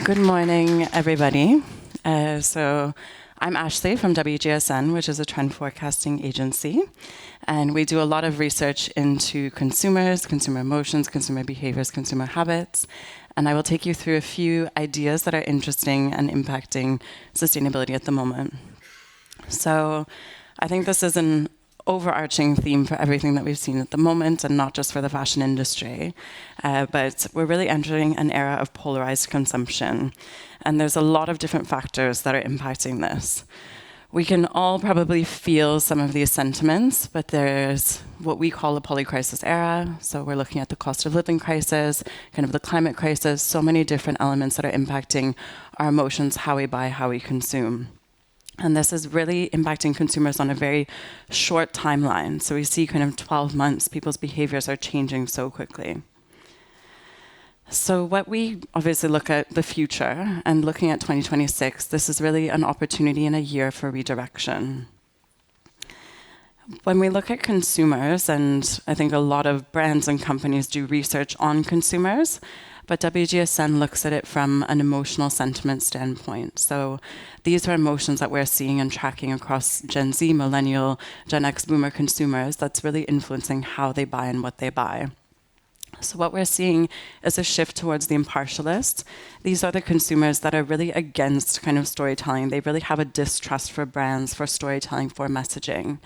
Good morning, everybody. So I'm Ashley from WGSN, which is a trend forecasting agency. And we do a lot of research into consumers, consumer emotions, consumer behaviors, consumer habits. And I will take you through a few ideas that are interesting and impacting sustainability at the moment. So I think this is an overarching theme for everything that we've seen at the moment, and not just for the fashion industry. But we're really entering an era of polarized consumption. And there's a lot of different factors that are impacting this. We can all probably feel some of these sentiments, but there's what we call a polycrisis era. So we're looking at the cost of living crisis, kind of the climate crisis, so many different elements that are impacting our emotions, how we buy, how we consume. And this is really impacting consumers on a very short timeline. So we see kind of 12 months, people's behaviors are changing so quickly. So what we obviously look at the future, and looking at 2026, this is really an opportunity in a year for redirection. When we look at consumers, and I think a lot of brands and companies do research on consumers, but WGSN looks at it from an emotional sentiment standpoint. So these are emotions that we're seeing and tracking across Gen Z, Millennial, Gen X, Boomer consumers that's really influencing how they buy and what they buy. So what we're seeing is a shift towards the impartialist. These are the consumers that are really against kind of storytelling. They really have a distrust for brands, for storytelling, for messaging.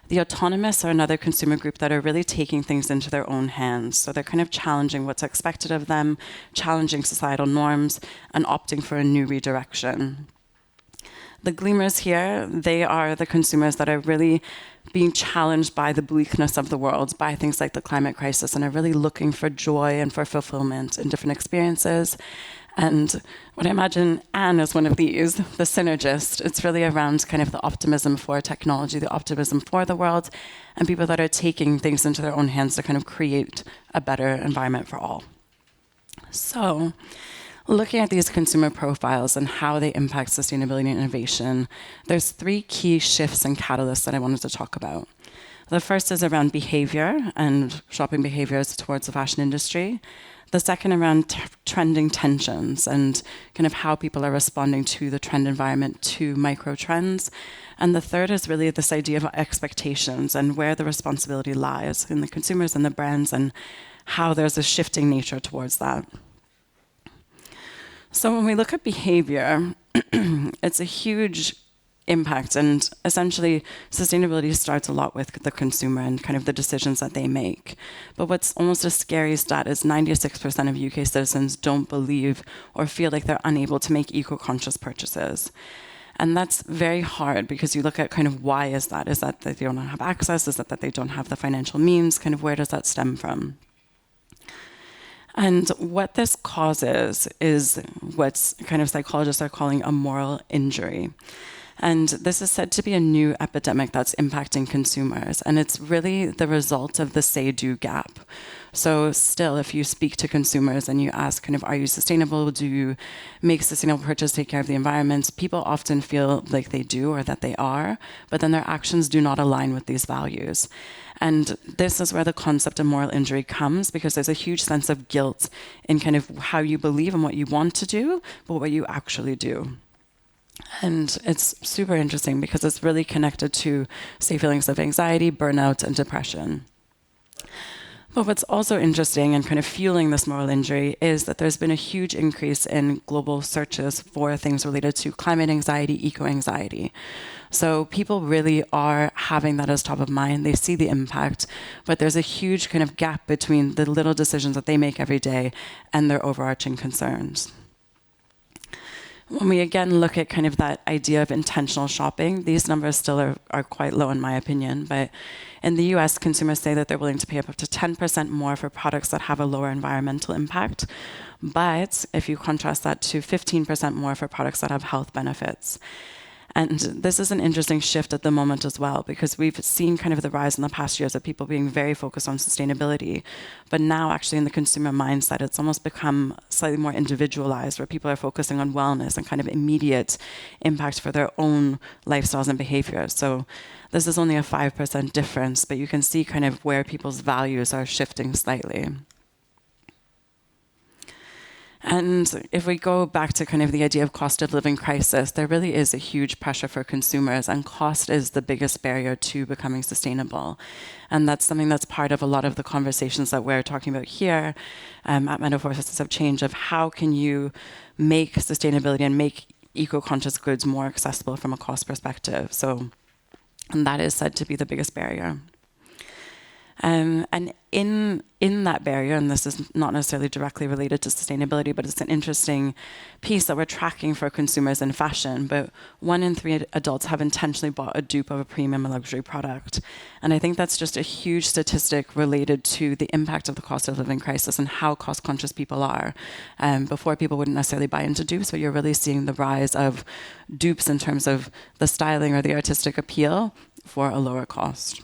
The autonomous are another consumer group that are really taking things into their own hands. So they're kind of challenging what's expected of them, challenging societal norms, and opting for a new redirection. The gleamers here, they are the consumers that are really being challenged by the bleakness of the world, by things like the climate crisis, and are really looking for joy and for fulfillment in different experiences. And what I imagine Anne is one of these, the synergist. It's really around kind of the optimism for technology, the optimism for the world, and people that are taking things into their own hands to kind of create a better environment for all. So looking at these consumer profiles and how they impact sustainability and innovation, there's three key shifts and catalysts that I wanted to talk about. The first is around behavior and shopping behaviors towards the fashion industry. The second around trending tensions and kind of how people are responding to the trend environment, to micro trends. And the third is really this idea of expectations and where the responsibility lies in the consumers and the brands, and how there's a shifting nature towards that. So when we look at behavior, it's a huge impact, and essentially sustainability starts a lot with the consumer and kind of the decisions that they make. But what's almost a scary stat is 96% of UK citizens don't believe or feel like they're unable to make eco-conscious purchases. And that's very hard, because you look at kind of why is that? Is that they don't have access? Is that they don't have the financial means? Kind of where does that stem from? And what this causes is what's kind of psychologists are calling a moral injury. And this is said to be a new epidemic that's impacting consumers. And it's really the result of the say-do gap. So still, if you speak to consumers and you ask kind of, are you sustainable? Do you make sustainable purchase, take care of the environment? People often feel like they do, or that they are, but then their actions do not align with these values. And this is where the concept of moral injury comes, because there's a huge sense of guilt in kind of how you believe and what you want to do, but what you actually do. And it's super interesting because it's really connected to, say, feelings of anxiety, burnout, and depression. But what's also interesting and kind of fueling this moral injury is that there's been a huge increase in global searches for things related to climate anxiety, eco-anxiety. So people really are having that as top of mind. They see the impact, but there's a huge kind of gap between the little decisions that they make every day and their overarching concerns. When we again look at kind of that idea of intentional shopping, these numbers still are quite low in my opinion, but in the US, consumers say that they're willing to pay up to 10% more for products that have a lower environmental impact. But if you contrast that to 15% more for products that have health benefits. And this is an interesting shift at the moment as well, because we've seen kind of the rise in the past years of people being very focused on sustainability. But now actually in the consumer mindset, it's almost become slightly more individualized, where people are focusing on wellness and kind of immediate impact for their own lifestyles and behaviors. So this is only a 5% difference, but you can see kind of where people's values are shifting slightly. And if we go back to kind of the idea of cost of living crisis, there really is a huge pressure for consumers, and cost is the biggest barrier to becoming sustainable. And that's something that's part of a lot of the conversations that we're talking about here at Metamorphosis of Change, of how can you make sustainability and make eco-conscious goods more accessible from a cost perspective. And that is said to be the biggest barrier. And in that barrier, and this is not necessarily directly related to sustainability, but it's an interesting piece that we're tracking for consumers in fashion. But 1 in 3 adults have intentionally bought a dupe of a premium luxury product. And I think that's just a huge statistic related to the impact of the cost of living crisis and how cost conscious people are. Before, people wouldn't necessarily buy into dupes, but you're really seeing the rise of dupes in terms of the styling or the artistic appeal for a lower cost.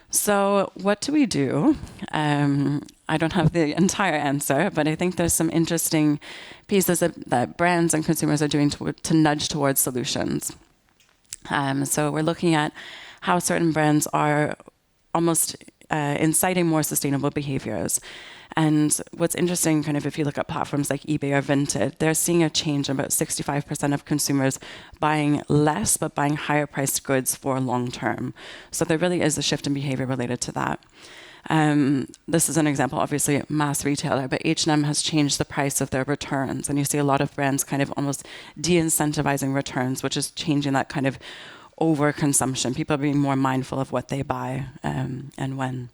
So what do we do? I don't have the entire answer, but I think there's some interesting pieces that brands and consumers are doing to nudge towards solutions. So we're looking at how certain brands are almost inciting more sustainable behaviors. And what's interesting, kind of if you look at platforms like eBay or Vinted, they're seeing a change in about 65% of consumers buying less, but buying higher priced goods for long term. So there really is a shift in behavior related to that. This is an example, obviously, mass retailer, but H&M has changed the price of their returns. And you see a lot of brands kind of almost de-incentivizing returns, which is changing that kind of overconsumption. People are being more mindful of what they buy and when.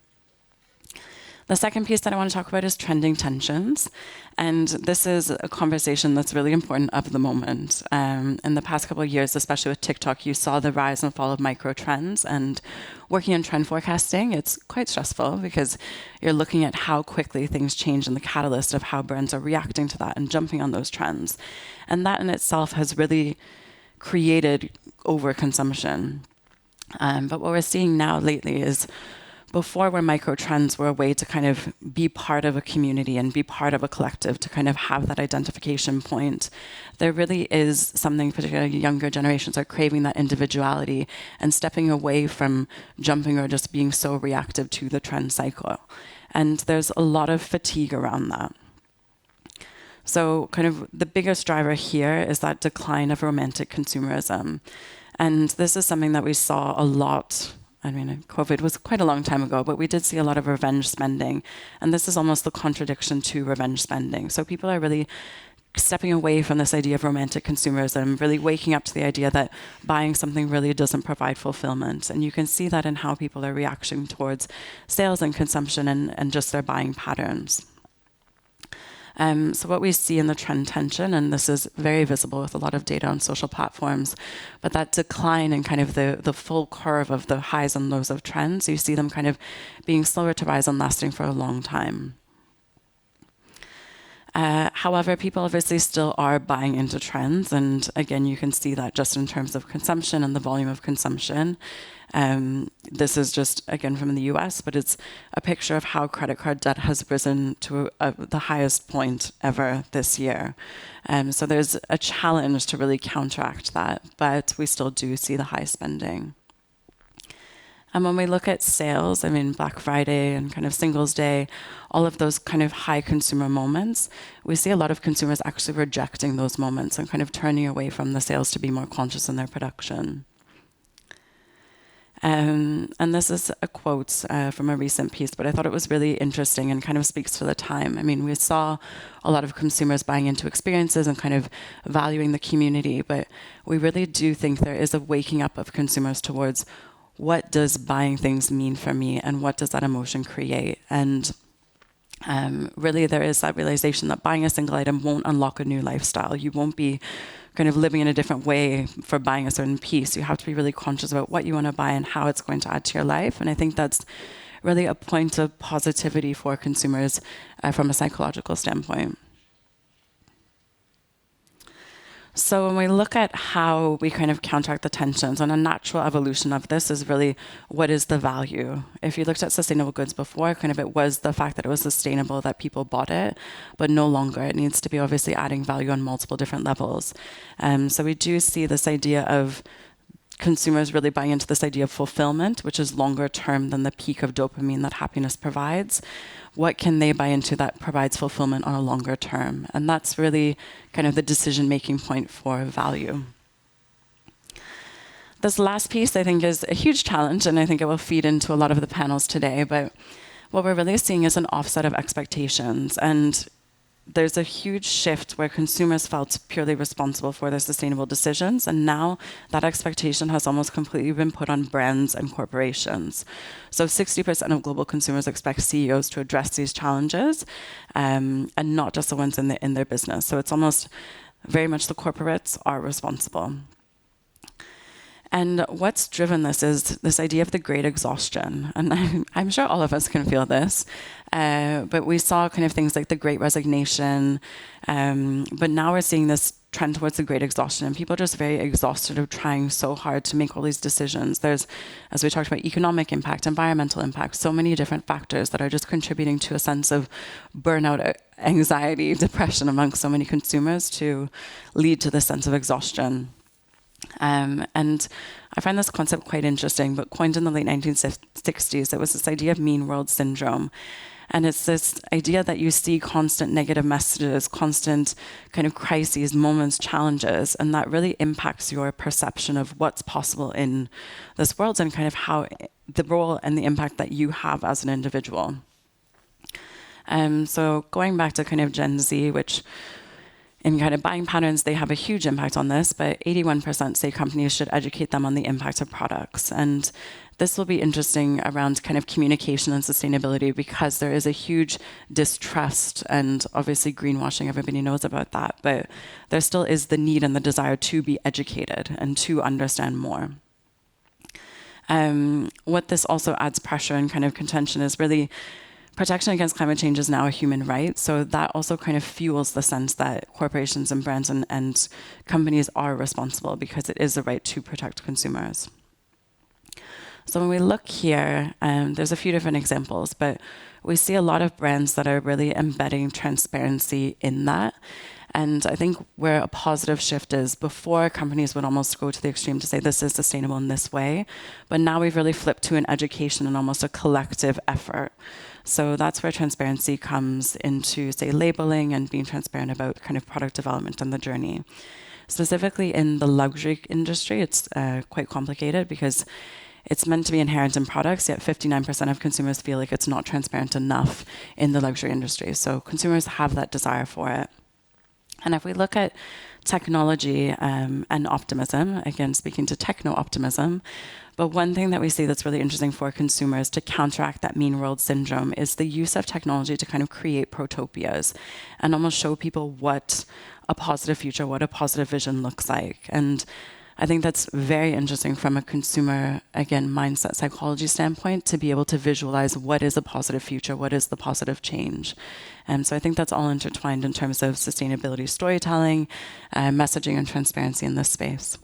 The second piece that I want to talk about is trending tensions. And this is a conversation that's really important of the moment. In the past couple of years, especially with TikTok, you saw the rise and fall of micro trends. And working in trend forecasting, it's quite stressful because you're looking at how quickly things change and the catalyst of how brands are reacting to that and jumping on those trends. And that in itself has really created overconsumption. But what we're seeing now lately is before, where micro trends were a way to kind of be part of a community and be part of a collective, to kind of have that identification point, there really is something, particularly younger generations are craving that individuality and stepping away from jumping or just being so reactive to the trend cycle. And there's a lot of fatigue around that. So kind of the biggest driver here is that decline of romantic consumerism. And this is something that we saw a lot. I mean, COVID was quite a long time ago, but we did see a lot of revenge spending. And this is almost the contradiction to revenge spending. So people are really stepping away from this idea of romantic consumerism, really waking up to the idea that buying something really doesn't provide fulfillment. And you can see that in how people are reacting towards sales and consumption and just their buying patterns. So what we see in the trend tension, and this is very visible with a lot of data on social platforms, but that decline in kind of the full curve of the highs and lows of trends, you see them kind of being slower to rise and lasting for a long time. However, people obviously still are buying into trends. And again, you can see that just in terms of consumption and the volume of consumption. This is just, again, from the US, but it's a picture of how credit card debt has risen to the highest point ever this year. So there's a challenge to really counteract that, but we still do see the high spending. And when we look at sales, I mean, Black Friday and kind of Singles Day, all of those kind of high consumer moments, we see a lot of consumers actually rejecting those moments and kind of turning away from the sales to be more conscious in their production. And this is a quote from a recent piece, but I thought it was really interesting and kind of speaks to the time. I mean, we saw a lot of consumers buying into experiences and kind of valuing the community, but we really do think there is a waking up of consumers towards what does buying things mean for me and what does that emotion create? And really there is that realization that buying a single item won't unlock a new lifestyle. You won't be kind of living in a different way for buying a certain piece. You have to be really conscious about what you want to buy and how it's going to add to your life. And I think that's really a point of positivity for consumers from a psychological standpoint. So when we look at how we kind of counteract the tensions, and a natural evolution of this is really what is the value. If you looked at sustainable goods before, kind of it was the fact that it was sustainable that people bought it, but no longer. It needs to be obviously adding value on multiple different levels. So we do see this idea of consumers really buying into this idea of fulfillment, which is longer term than the peak of dopamine that happiness provides. What can they buy into that provides fulfillment on a longer term? And that's really kind of the decision-making point for value. This last piece, I think, is a huge challenge, and I think it will feed into a lot of the panels today. But what we're really seeing is an offset of expectations. And there's a huge shift where consumers felt purely responsible for their sustainable decisions, and now that expectation has almost completely been put on brands and corporations. So 60% of global consumers expect CEOs to address these challenges, and not just the ones in their business. So it's almost very much the corporates are responsible. And what's driven this is this idea of the great exhaustion. And I'm sure all of us can feel this. But we saw kind of things like the great resignation. But now we're seeing this trend towards the great exhaustion. And people are just very exhausted of trying so hard to make all these decisions. There's, as we talked about, economic impact, environmental impact, so many different factors that are just contributing to a sense of burnout, anxiety, depression amongst so many consumers to lead to this sense of exhaustion. And I find this concept quite interesting, but coined in the late 1960s, it was this idea of mean world syndrome. And it's this idea that you see constant negative messages, constant kind of crises, moments, challenges, and that really impacts your perception of what's possible in this world and kind of how the role and the impact that you have as an individual. So going back to kind of Gen Z, which in kind of buying patterns, they have a huge impact on this, but 81% say companies should educate them on the impact of products. And this will be interesting around kind of communication and sustainability because there is a huge distrust and obviously greenwashing, everybody knows about that, but there still is the need and the desire to be educated and to understand more. What this also adds pressure and kind of contention is really protection against climate change is now a human right. So that also kind of fuels the sense that corporations and brands and companies are responsible because it is a right to protect consumers. So when we look here, there's a few different examples, but we see a lot of brands that are really embedding transparency in that. And I think where a positive shift is, before companies would almost go to the extreme to say this is sustainable in this way, but now we've really flipped to an education and almost a collective effort. So that's where transparency comes into, say, labeling and being transparent about kind of product development and the journey. Specifically in the luxury industry, it's quite complicated because it's meant to be inherent in products, yet 59% of consumers feel like it's not transparent enough in the luxury industry. So consumers have that desire for it. And if we look at technology and optimism, again, speaking to techno-optimism, but one thing that we see that's really interesting for consumers to counteract that mean world syndrome is the use of technology to kind of create protopias and almost show people what a positive future, what a positive vision looks like. And I think that's very interesting from a consumer, again, mindset psychology standpoint, to be able to visualize what is a positive future, what is the positive change. And so I think that's all intertwined in terms of sustainability storytelling, messaging, and transparency in this space.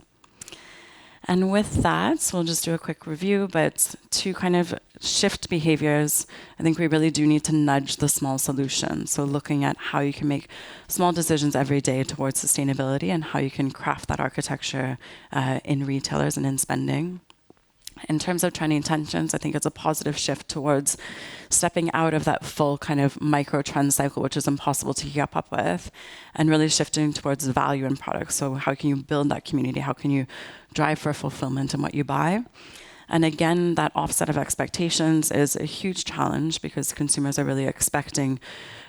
And with that, we'll just do a quick review, but to kind of shift behaviors, I think we really do need to nudge the small solutions. So looking at how you can make small decisions every day towards sustainability and how you can craft that architecture in retailers and in spending. In terms of trending intentions, I think it's a positive shift towards stepping out of that full kind of micro trend cycle, which is impossible to keep up with, and really shifting towards value in products. So how can you build that community? How can you drive for fulfillment in what you buy? And again, that offset of expectations is a huge challenge because consumers are really expecting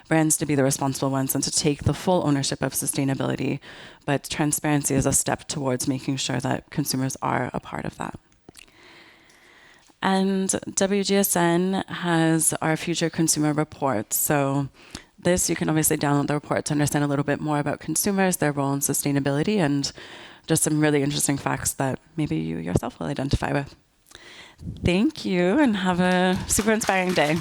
brands to be the responsible ones and to take the full ownership of sustainability. But transparency is a step towards making sure that consumers are a part of that. And WGSN has our future consumer report. So this, you can obviously download the report to understand a little bit more about consumers, their role in sustainability, and just some really interesting facts that maybe you yourself will identify with. Thank you, and have a super inspiring day.